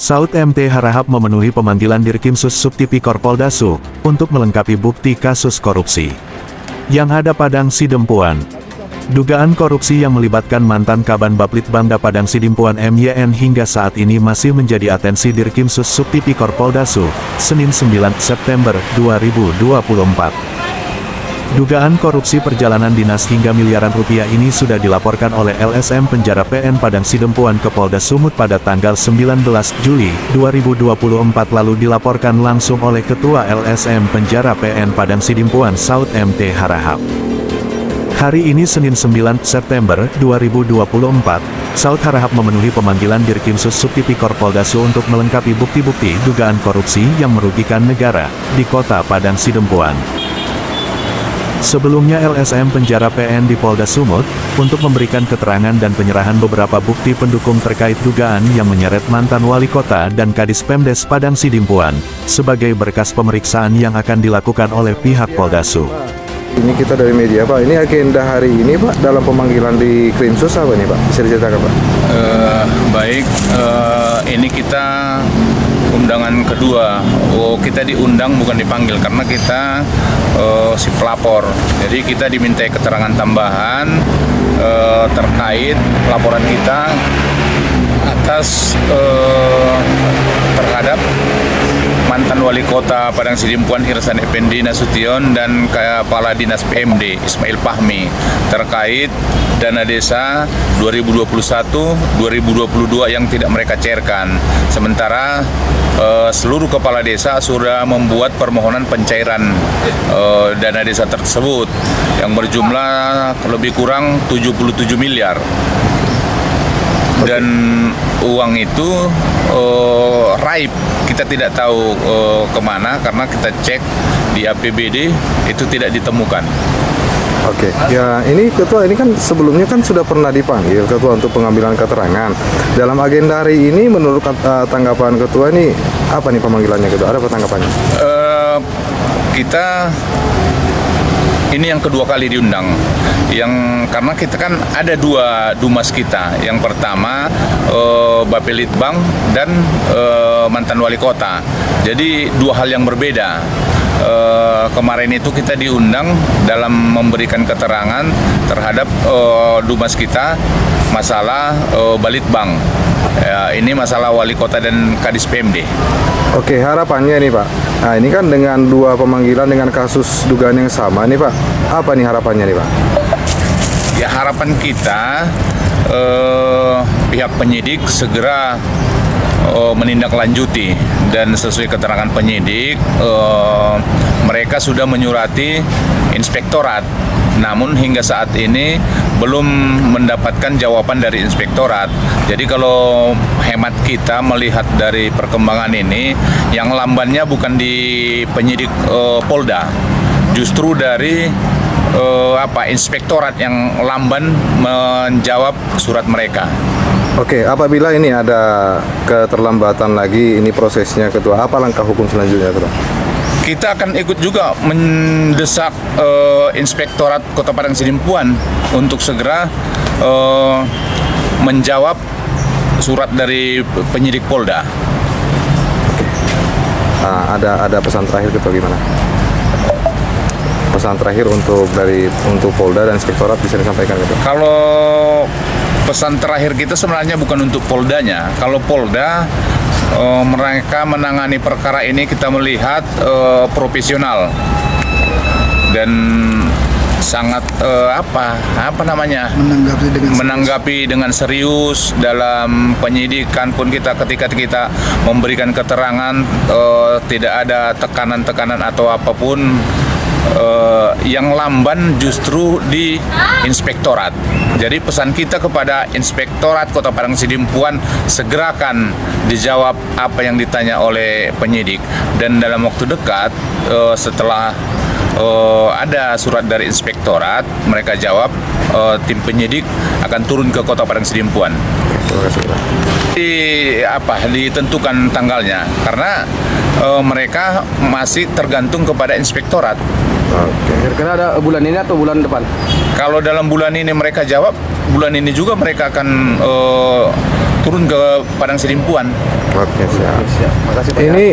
Saud MT Harahap memenuhi pemanggilan Dirkrimsus Subtipikor Polda Su untuk melengkapi bukti kasus korupsi. Yang ada Padang Sidempuan. Dugaan korupsi yang melibatkan mantan Kaban Baplitbangda Padang Sidempuan MYN hingga saat ini masih menjadi atensi Dirkrimsus Subtipikor Polda Su, Senin 9 September 2024. Dugaan korupsi perjalanan dinas hingga miliaran rupiah ini sudah dilaporkan oleh LSM Penjara PN Padang Sidempuan ke Polda Sumut pada tanggal 19 Juli 2024 lalu dilaporkan langsung oleh Ketua LSM Penjara PN Padang Sidempuan Saud MT Harahap. Hari ini Senin 9 September 2024, Saud Harahap memenuhi pemanggilan Dirkrimsus Subtipikor Polda Su untuk melengkapi bukti-bukti dugaan korupsi yang merugikan negara di Kota Padang Sidempuan. Sebelumnya LSM Penjara PN di Polda Sumut, untuk memberikan keterangan dan penyerahan beberapa bukti pendukung terkait dugaan yang menyeret mantan wali kota dan Kadis Pemdes Padang Sidempuan, sebagai berkas pemeriksaan yang akan dilakukan oleh pihak Polda Su. Ini kita dari media Pak, ini agenda hari ini Pak, dalam pemanggilan di Krimsus apa nih Pak? Bisa diceritakan Pak? Baik, ini kita undangan kedua. Kita diundang bukan dipanggil karena kita si pelapor. Jadi kita dimintai keterangan tambahan terkait laporan kita atas terhadap mantan wali kota Padang Sidempuan Ihsan Effendi Nasution dan Kepala Dinas PMD Ismail Fahmi terkait dana desa 2021-2022 yang tidak mereka cairkan. Sementara seluruh kepala desa sudah membuat permohonan pencairan dana desa tersebut yang berjumlah lebih kurang 77 miliar. Dan uang itu raib, kita tidak tahu kemana karena kita cek di APBD itu tidak ditemukan. Oke, ya ini Ketua, ini kan sebelumnya kan sudah pernah dipanggil Ketua untuk pengambilan keterangan. Dalam agenda hari ini menurut tanggapan Ketua ini apa nih pemanggilannya Ketua? Ada apa tanggapannya? Kita ini yang kedua kali diundang, karena kita kan ada dua dumas kita. Yang pertama Bapelitbang dan mantan wali kota. Jadi dua hal yang berbeda. Kemarin itu kita diundang dalam memberikan keterangan terhadap dumas kita masalah Balitbang. Ini masalah wali kota dan Kadis PMD. Oke, harapannya nih Pak. Nah ini kan dengan dua pemanggilan dengan kasus dugaan yang sama nih Pak. Apa nih harapannya nih Pak? Ya harapan kita pihak penyidik segera menindaklanjuti dan sesuai keterangan penyidik mereka sudah menyurati inspektorat. Namun hingga saat ini belum mendapatkan jawaban dari inspektorat. Jadi kalau hemat kita melihat dari perkembangan ini, yang lambannya bukan di penyidik Polda, justru dari inspektorat yang lamban menjawab surat mereka. Oke, apabila ini ada keterlambatan lagi ini prosesnya Ketua, apa langkah hukum selanjutnya Ketua? Kita akan ikut juga mendesak Inspektorat Kota Padang Sidempuan untuk segera menjawab surat dari penyidik Polda. Ada pesan terakhir Ketua gimana? Pesan terakhir untuk Polda dan Inspektorat bisa disampaikan Ketua? Kalau pesan terakhir kita sebenarnya bukan untuk Poldanya. Kalau Polda mereka menangani perkara ini kita melihat profesional dan sangat menanggapi dengan serius dalam penyidikan pun ketika kita memberikan keterangan tidak ada tekanan-tekanan atau apapun. Yang lamban justru di inspektorat. Jadi pesan kita kepada Inspektorat Kota Padang Sidempuan, segerakan dijawab apa yang ditanya oleh penyidik, dan dalam waktu dekat setelah ada surat dari inspektorat mereka jawab, tim penyidik akan turun ke Kota Padang Sidempuan. Ditentukan tanggalnya karena mereka masih tergantung kepada inspektorat. Oke. Kira-kira ada bulan ini atau bulan depan? Kalau dalam bulan ini mereka jawab, bulan ini juga mereka akan turun ke Padang Sidimpuan. Oke, siap. Makasih Pak. Ini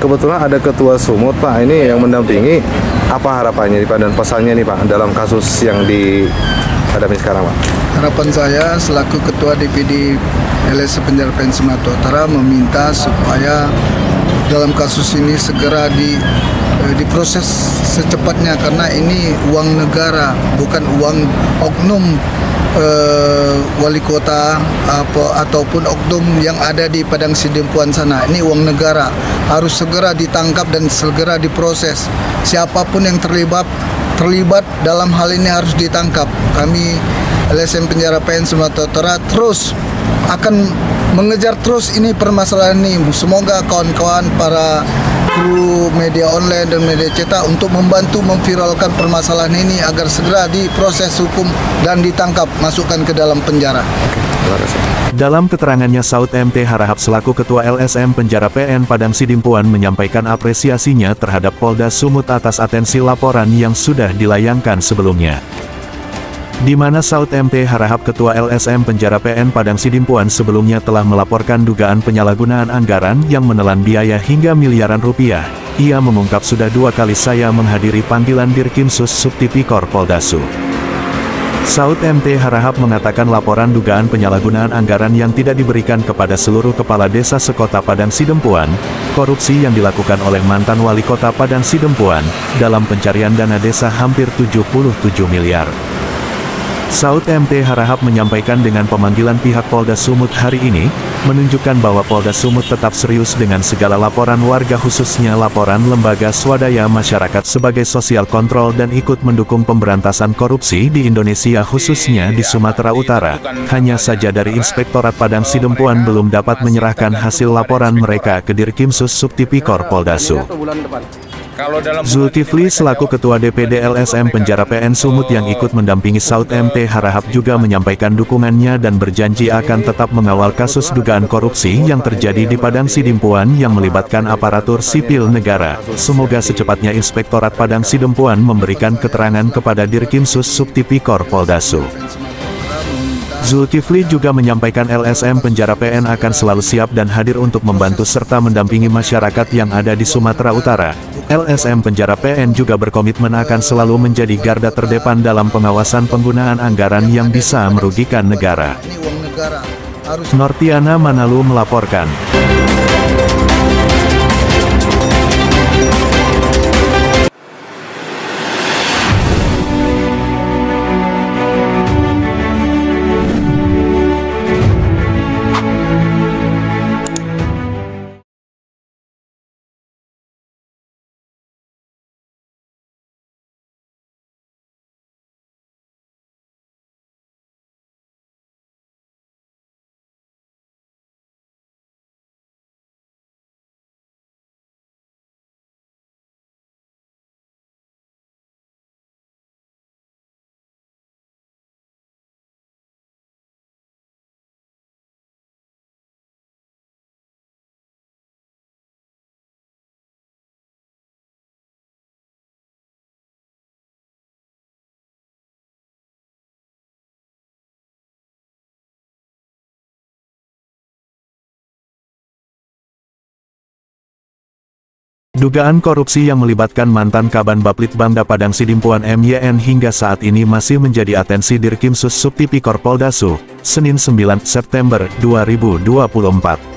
kebetulan ada Ketua Sumut Pak, ini yang mendampingi. Apa harapannya nih Pak dan pesannya nih Pak dalam kasus yang dihadapi sekarang Pak? Harapan saya selaku Ketua DPD LSM Penjara PN Sumatera Utara meminta supaya dalam kasus ini segera diproses secepatnya, karena ini uang negara, bukan uang oknum wali kota ataupun oknum yang ada di Padang Sidimpuan sana. Ini uang negara, harus segera ditangkap dan segera diproses. Siapapun yang terlibat dalam hal ini harus ditangkap. Kami LSM Penjara PN Sumatera Utara terus akan mengejar terus ini permasalahan ini. Semoga kawan-kawan para kru media online dan media cetak untuk membantu memviralkan permasalahan ini agar segera diproses hukum dan ditangkap, masukkan ke dalam penjara. Terima kasih. Dalam keterangannya, Saud MT Harahap selaku Ketua LSM Penjara PN Padang Sidimpuan menyampaikan apresiasinya terhadap Polda Sumut atas atensi laporan yang sudah dilayangkan sebelumnya. Di mana Saud MT Harahap Ketua LSM Penjara PN Padang Sidimpuan sebelumnya telah melaporkan dugaan penyalahgunaan anggaran yang menelan biaya hingga miliaran rupiah. Ia mengungkap, sudah 2 kali saya menghadiri panggilan Dirkrimsus Subtipikor Poldasu. Saud MT Harahap mengatakan laporan dugaan penyalahgunaan anggaran yang tidak diberikan kepada seluruh kepala desa sekota Padang Sidimpuan, korupsi yang dilakukan oleh mantan wali kota Padang Sidimpuan, dalam pencarian dana desa hampir 77 miliar. Saud MT Harahap menyampaikan dengan pemanggilan pihak Polda Sumut hari ini, menunjukkan bahwa Polda Sumut tetap serius dengan segala laporan warga, khususnya laporan lembaga swadaya masyarakat sebagai sosial kontrol dan ikut mendukung pemberantasan korupsi di Indonesia, khususnya di Sumatera Utara. Hanya saja dari Inspektorat Padang Sidimpuan belum dapat menyerahkan hasil laporan mereka ke Dirkrimsus Subtipikor Poldasu. Zulkifli selaku Ketua DPD LSM Penjara PN Sumut yang ikut mendampingi Saud MT Harahap juga menyampaikan dukungannya dan berjanji akan tetap mengawal kasus dugaan korupsi yang terjadi di Padang Sidimpuan yang melibatkan aparatur sipil negara. Semoga secepatnya Inspektorat Padang Sidimpuan memberikan keterangan kepada Dirkrimsus Subtipikor Poldasu. Zulkifli juga menyampaikan LSM Penjara PN akan selalu siap dan hadir untuk membantu serta mendampingi masyarakat yang ada di Sumatera Utara. LSM Penjara PN juga berkomitmen akan selalu menjadi garda terdepan dalam pengawasan penggunaan anggaran yang bisa merugikan negara. Nortiana Manalu melaporkan. Dugaan korupsi yang melibatkan mantan Kaban Baplitbangda Padang Sidimpuan MYN hingga saat ini masih menjadi atensi Dirkrimsus Subtipikor Poldasu, Senin 9 September 2024.